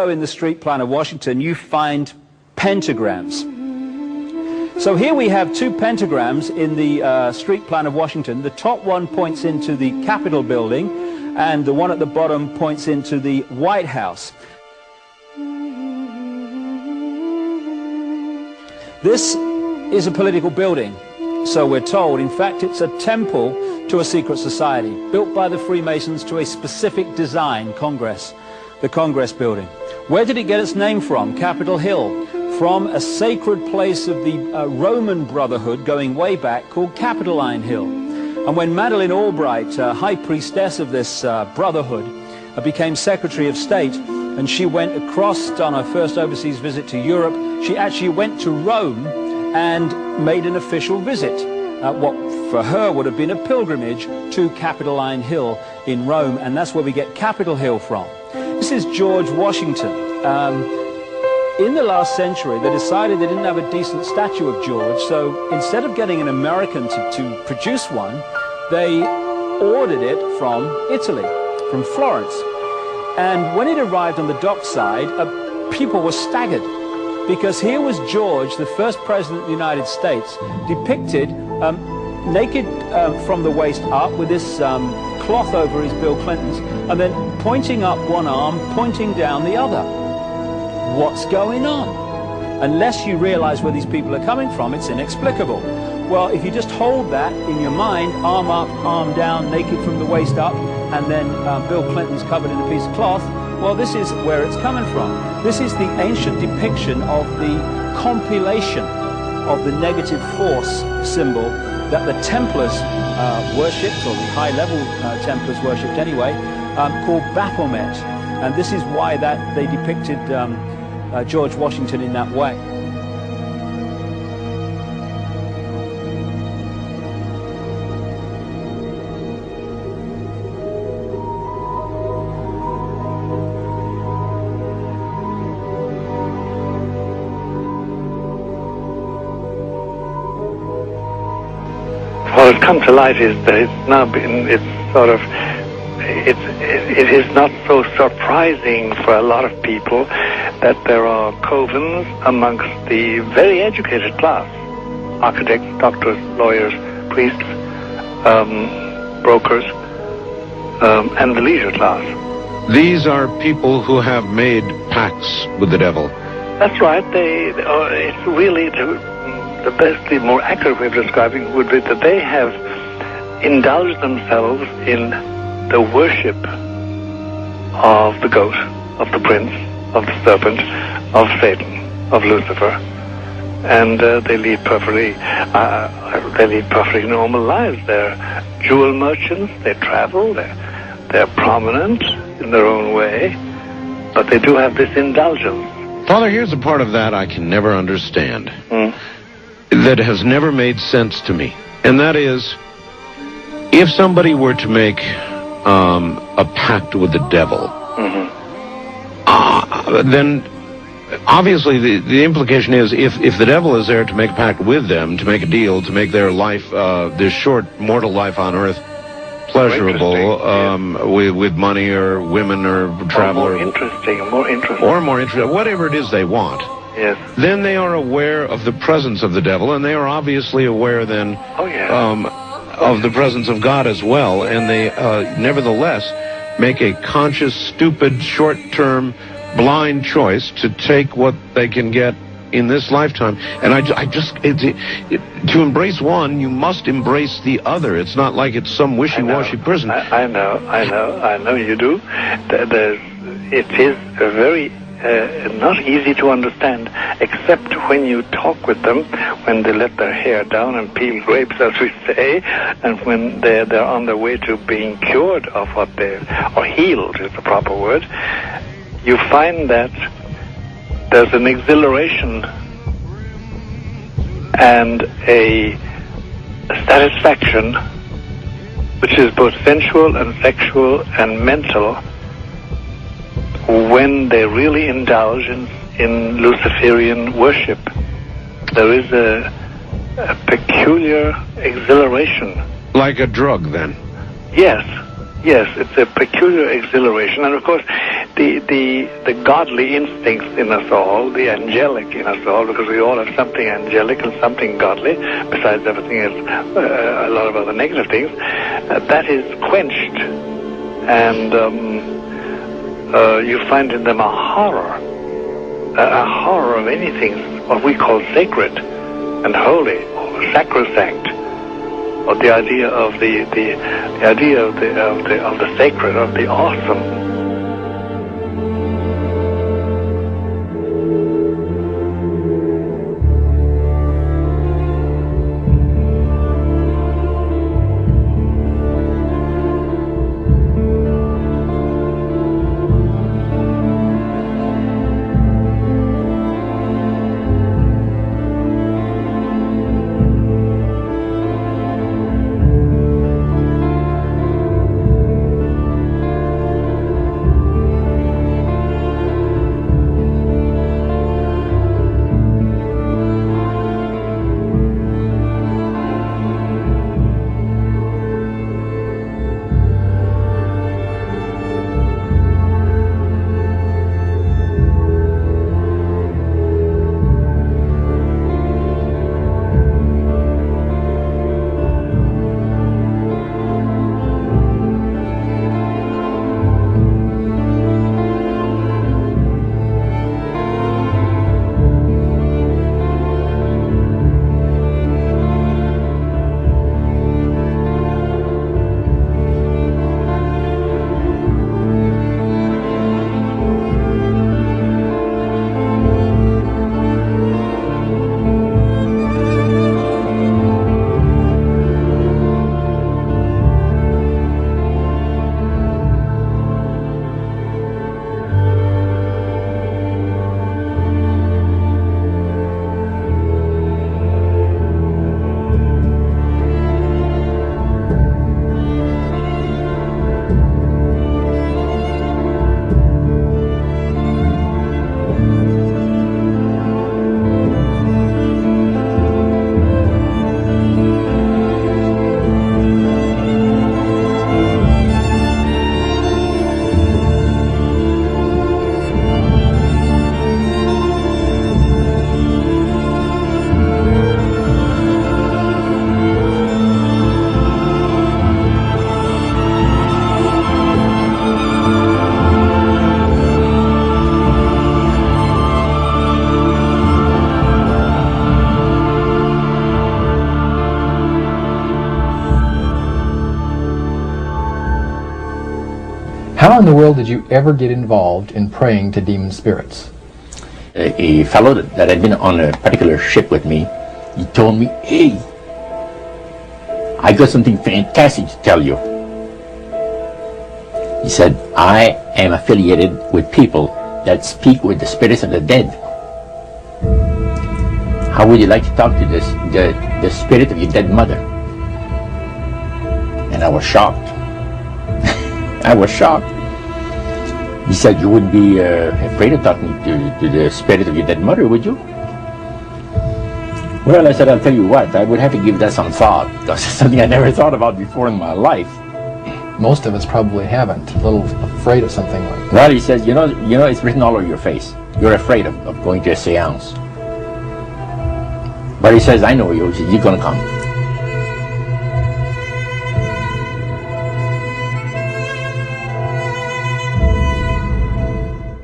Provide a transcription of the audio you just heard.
also in the street plan of Washington, you find pentagrams. So here we have two pentagrams in the street plan of Washington. The top one points into the Capitol building, and the one at the bottom points into the White House. This is a political building, so we're told. In fact, it's a temple to a secret society, built by the Freemasons to a specific design, Congress, the Congress building. Where did it get its name from? Capitol Hill, from a sacred place of the Roman Brotherhood going way back called Capitoline Hill. And when Madeleine Albright, high priestess of this brotherhood, became Secretary of State, and she went across on her first overseas visit to Europe, she actually went to Rome and made an official visit, what for her would have been a pilgrimage to Capitoline Hill in Rome, and that's where we get Capitol Hill from. This is George Washington. In the last century, they decided they didn't have a decent statue of George, so instead of getting an American to produce one, they ordered it from Italy, from Florence. And when it arrived on the dockside, people were staggered, because here was George, the first president of the United States, depicted naked from the waist up with this cloth over his Bill Clinton's, and then pointing up one arm, pointing down the other. What's going on? Unless you realize where these people are coming from, it's inexplicable. Well, if you just hold that in your mind, arm up, arm down, naked from the waist up, and then Bill Clinton's covered in a piece of cloth, well, this is where it's coming from. This is the ancient depiction of the compilation of the negative force symbol that the Templars worshipped, or the high-level Templars worshipped anyway, called Baphomet. And this is why that they depicted George Washington in that way. What has come to light is that it is not so surprising for a lot of people that there are covens amongst the very educated class, architects, doctors, lawyers, priests, brokers, and the leisure class. These are people who have made pacts with the devil. That's right. It's really the best, the more accurate way of describing it would be that they have indulged themselves in the worship of the goat, of the prince, of the serpent, of Satan, of Lucifer, and they lead perfectly normal lives. They're jewel merchants. They travel. They're prominent in their own way, but they do have this indulgence. Father, here's a part of that I can never understand. That has never made sense to me, and that is, if somebody were to make a pact with the devil, then obviously the implication is if the devil is there to make a pact with them, to make a deal, to make their life, this short mortal life on earth, pleasurable, with money or women or travel, or more interesting, whatever it is they want. Yes. Then they are aware of the presence of the devil, and they are obviously aware then of the presence of God as well, and they nevertheless make a conscious, stupid, short-term, blind choice to take what they can get in this lifetime. And to embrace one, you must embrace the other. It's not like it's some wishy-washy person. I know you do. It is a very not easy to understand, except when you talk with them, when they let their hair down and peel grapes, as we say, and when they're on their way to being cured of or healed is the proper word. You find that there's an exhilaration and a satisfaction which is both sensual and sexual and mental when they really indulge in Luciferian worship. There is a peculiar exhilaration. Like a drug, then? Yes, it's a peculiar exhilaration. And of course, the godly instincts in us all, the angelic in us all, because we all have something angelic and something godly, besides everything else, a lot of other negative things, that is quenched. And you find in them a horror of anything what we call sacred and holy, or sacrosanct, or the idea of the idea of the sacred, of the awesome. How in the world did you ever get involved in praying to demon spirits? A fellow that had been on a particular ship with me, he told me, "Hey, I got something fantastic to tell you." He said, "I am affiliated with people that speak with the spirits of the dead. How would you like to talk to the spirit of your dead mother?" And I was shocked. I was shocked. He said, "You wouldn't be afraid of talking to the spirit of your dead mother, would you?" Well, I said, "I'll tell you what, I would have to give that some thought, because it's something I never thought about before in my life." Most of us probably haven't. A little afraid of something like that. Well, he says, you know, it's written all over your face. You're afraid of going to a seance. But he says, "I know you. He says, you're going to come."